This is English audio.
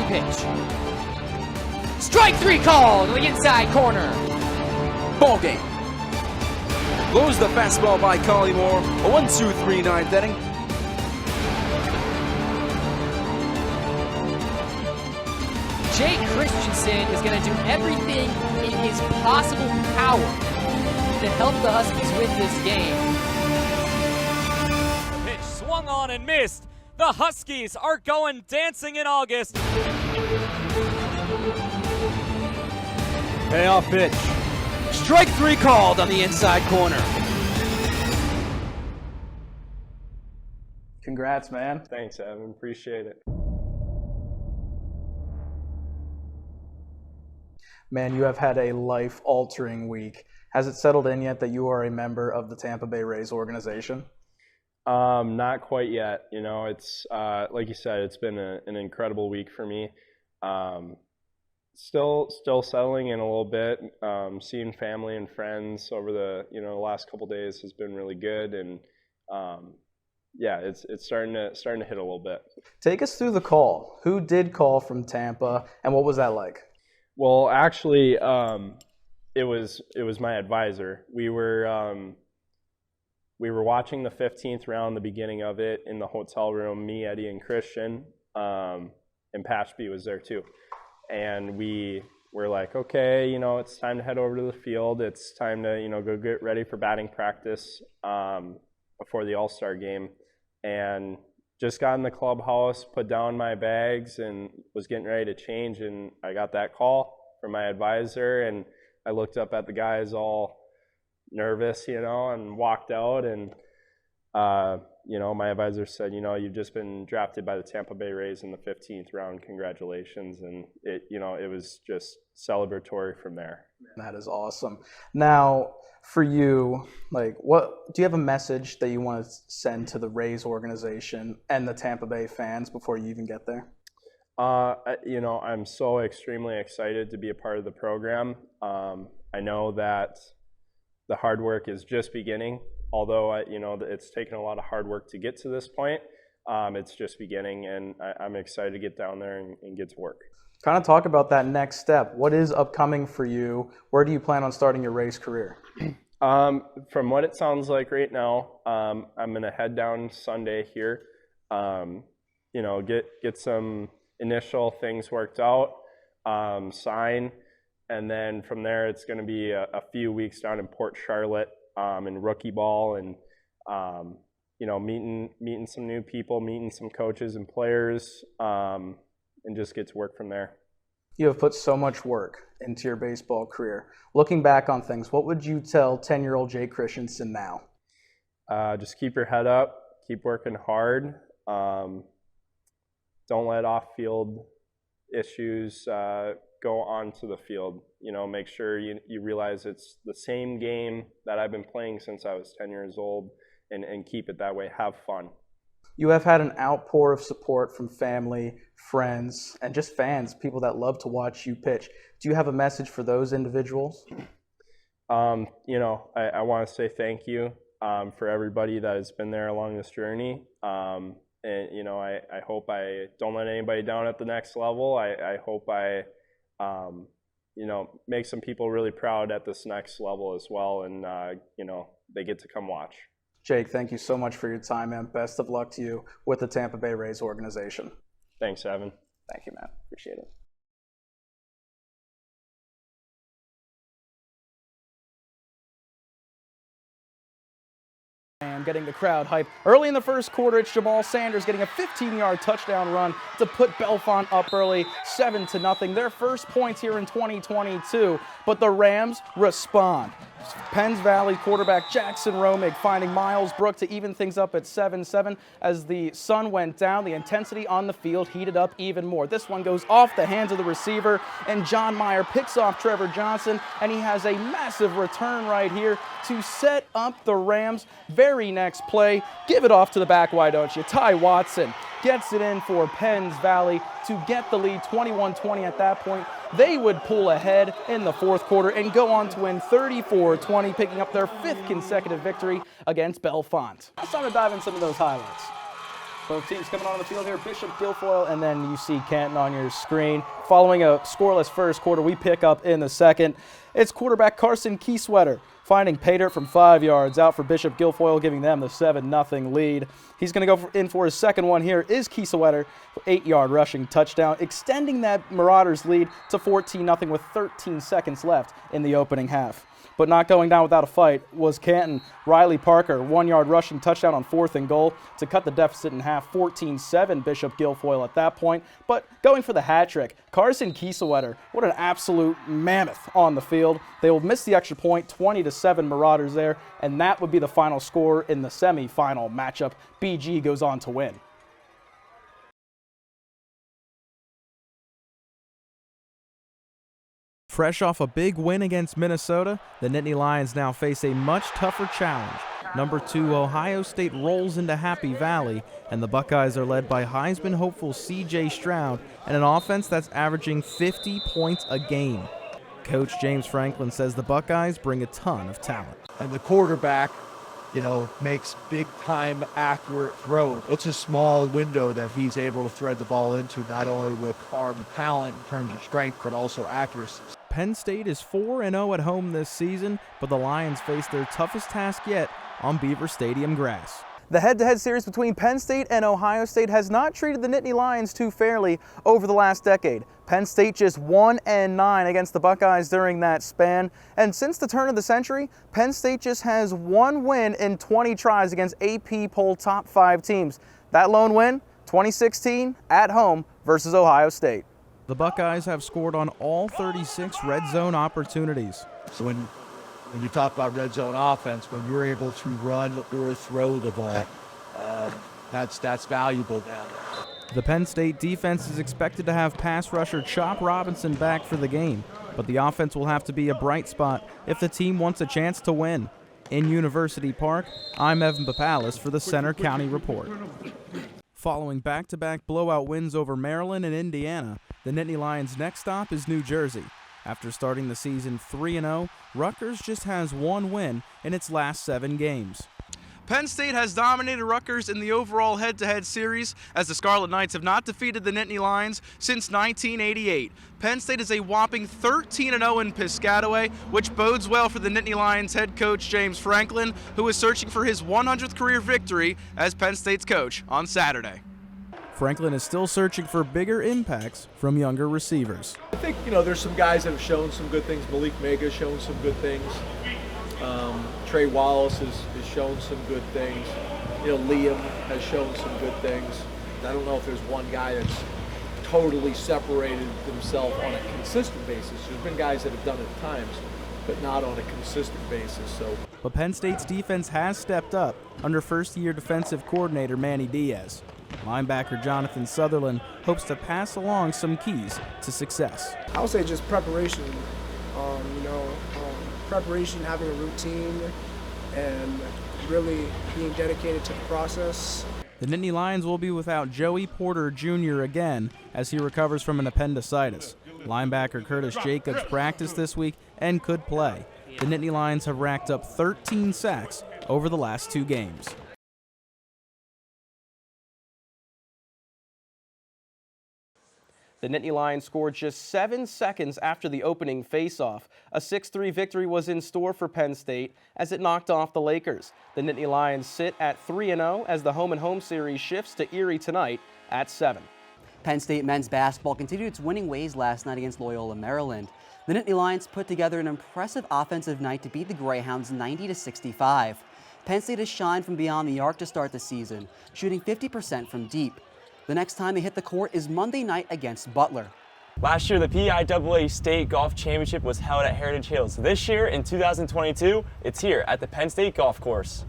pitch. Strike 3 called on the inside corner. Ball game. Blows the fastball by Collymore. A 1-2-3 ninth inning. Jake Christensen is going to do everything in his possible power to help the Huskies win this game. Pitch swung on and missed. The Huskies are going dancing in August. Payoff pitch. Strike 3 called on the inside corner. Congrats, man. Thanks, Evan. Appreciate it. Man, you have had a life-altering week. Has it settled in yet that you are a member of the Tampa Bay Rays organization? Not quite yet. You know, it's like you said, it's been an incredible week for me. Still settling in a little bit. Seeing family and friends over the last couple days has been really good, and yeah, it's starting to hit a little bit. Take us through the call. Who did call from Tampa, and what was that like? Well, actually, it was my advisor. We were watching the 15th round, the beginning of it, in the hotel room. Me, Eddie, and Christian, and Patchby was there too. And we were like, okay, it's time to head over to the field. It's time to go get ready for batting practice before the All-Star game. And just got in the clubhouse, put down my bags, and was getting ready to change, and I got that call from my advisor, and I looked up at the guys all nervous, and walked out, and my advisor said, you've just been drafted by the Tampa Bay Rays in the 15th round. Congratulations. And it was just celebratory from there. That is awesome. Now, for you, what do you have a message that you want to send to the Rays organization and the Tampa Bay fans before you even get there? I'm so extremely excited to be a part of the program. I know that the hard work is just beginning. Although it's taken a lot of hard work to get to this point, it's just beginning, and I'm excited to get down there and get to work. Kind of talk about that next step. What is upcoming for you? Where do you plan on starting your race career? From what it sounds like right now, I'm going to head down Sunday here, get some initial things worked out, sign, and then from there it's going to be a few weeks down in Port Charlotte in rookie ball, and meeting some new people, meeting some coaches and players, and just get to work from there. You have put so much work into your baseball career. Looking back on things, what would you tell 10-year-old Jake Christensen now? Just keep your head up, keep working hard. Don't let off-field issues go onto the field. Make sure you realize it's the same game that I've been playing since I was 10 years old, and keep it that way. Have fun. You have had an outpour of support from family, friends, and just fans, people that love to watch you pitch. Do you have a message for those individuals? I want to say thank you for everybody that has been there along this journey. And, I hope I don't let anybody down at the next level. I hope I make some people really proud at this next level as well, and, they get to come watch. Jake, thank you so much for your time, and best of luck to you with the Tampa Bay Rays organization. Thanks, Evan. Thank you, man. Appreciate it. And getting the crowd hyped. Early in the first quarter, it's Jamal Sanders getting a 15-yard touchdown run to put Bellefonte up early, 7-0. Their first points here in 2022, but the Rams respond. Penns Valley quarterback Jackson Romig finding Miles Brook to even things up at 7-7. As the sun went down, the intensity on the field heated up even more. This one goes off the hands of the receiver, and John Meyer picks off Trevor Johnson, and he has a massive return right here to set up the Rams. Very next play, give it off to the back, why don't you? Ty Watson gets it in for Penns Valley to get the lead, 21-20 at that point. They would pull ahead in the fourth quarter and go on to win 34-20, picking up their fifth consecutive victory against Bellefonte. Let's time to dive in some of those highlights. Both teams coming on the field here, Bishop Guilfoyle, and then you see Canton on your screen. Following a scoreless first quarter, we pick up in the second. It's quarterback Carson Kieswetter finding pay dirt from 5 yards out for Bishop Guilfoyle, giving them the 7-0 lead. He's going to go in for his second one here is Kieswetter, 8-yard rushing touchdown, extending that Marauders lead to 14-0 with 13 seconds left in the opening half. But not going down without a fight was Canton. Riley Parker, 1-yard rushing touchdown on 4th and goal to cut the deficit in half, 14-7 Bishop Guilfoyle at that point. But going for the hat trick, Carson Kieswetter, what an absolute mammoth on the field. They will miss the extra point, 20-7 Marauders there, and that would be the final score in the semifinal matchup. BG goes on to win. Fresh off a big win against Minnesota, the Nittany Lions now face a much tougher challenge. Number 2 Ohio State rolls into Happy Valley, and the Buckeyes are led by Heisman hopeful C.J. Stroud and an offense that's averaging 50 points a game. Coach James Franklin says the Buckeyes bring a ton of talent. And the quarterback, makes big-time accurate throws. It's a small window that he's able to thread the ball into, not only with arm talent in terms of strength, but also accuracy. Penn State is 4-0 at home this season, but the Lions face their toughest task yet on Beaver Stadium grass. The head-to-head series between Penn State and Ohio State has not treated the Nittany Lions too fairly over the last decade. Penn State just 1-9 against the Buckeyes during that span. And since the turn of the century, Penn State just has 1 win in 20 tries against AP poll top 5 teams. That lone win, 2016 at home versus Ohio State. The Buckeyes have scored on all 36 red zone opportunities. So when you talk about red zone offense, when you're able to run or throw the ball, that's valuable down there. The Penn State defense is expected to have pass rusher Chop Robinson back for the game, but the offense will have to be a bright spot if the team wants a chance to win. In University Park, I'm Evan Popalis for the Center County Report. Following back-to-back blowout wins over Maryland and Indiana, the Nittany Lions' next stop is New Jersey. After starting the season 3-0, Rutgers just has 1 win in its last 7 games. Penn State has dominated Rutgers in the overall head-to-head series, as the Scarlet Knights have not defeated the Nittany Lions since 1988. Penn State is a whopping 13-0 in Piscataway, which bodes well for the Nittany Lions head coach James Franklin, who is searching for his 100th career victory as Penn State's coach on Saturday. Franklin is still searching for bigger impacts from younger receivers. I think, there's some guys that have shown some good things. Malik Mega's shown some good things. Trey Wallace has shown some good things. Liam has shown some good things. I don't know if there's one guy that's totally separated himself on a consistent basis. There's been guys that have done it at times, but not on a consistent basis. But Penn State's defense has stepped up under first-year defensive coordinator Manny Diaz. Linebacker Jonathan Sutherland hopes to pass along some keys to success. I would say just preparation. Preparation, having a routine, and really being dedicated to the process. The Nittany Lions will be without Joey Porter Jr. again as he recovers from an appendicitis. Linebacker Curtis Jacobs practiced this week and could play. The Nittany Lions have racked up 13 sacks over the last 2 games. The Nittany Lions scored just 7 seconds after the opening faceoff. A 6-3 victory was in store for Penn State as it knocked off the Lakers. The Nittany Lions sit at 3-0 as the home-and-home series shifts to Erie tonight at 7. Penn State men's basketball continued its winning ways last night against Loyola, Maryland. The Nittany Lions put together an impressive offensive night to beat the Greyhounds 90-65. Penn State has shined from beyond the arc to start the season, shooting 50% from deep. The next time they hit the court is Monday night against Butler. Last year, the PIAA State Golf Championship was held at Heritage Hills. This year, in 2022, it's here at the Penn State Golf Course.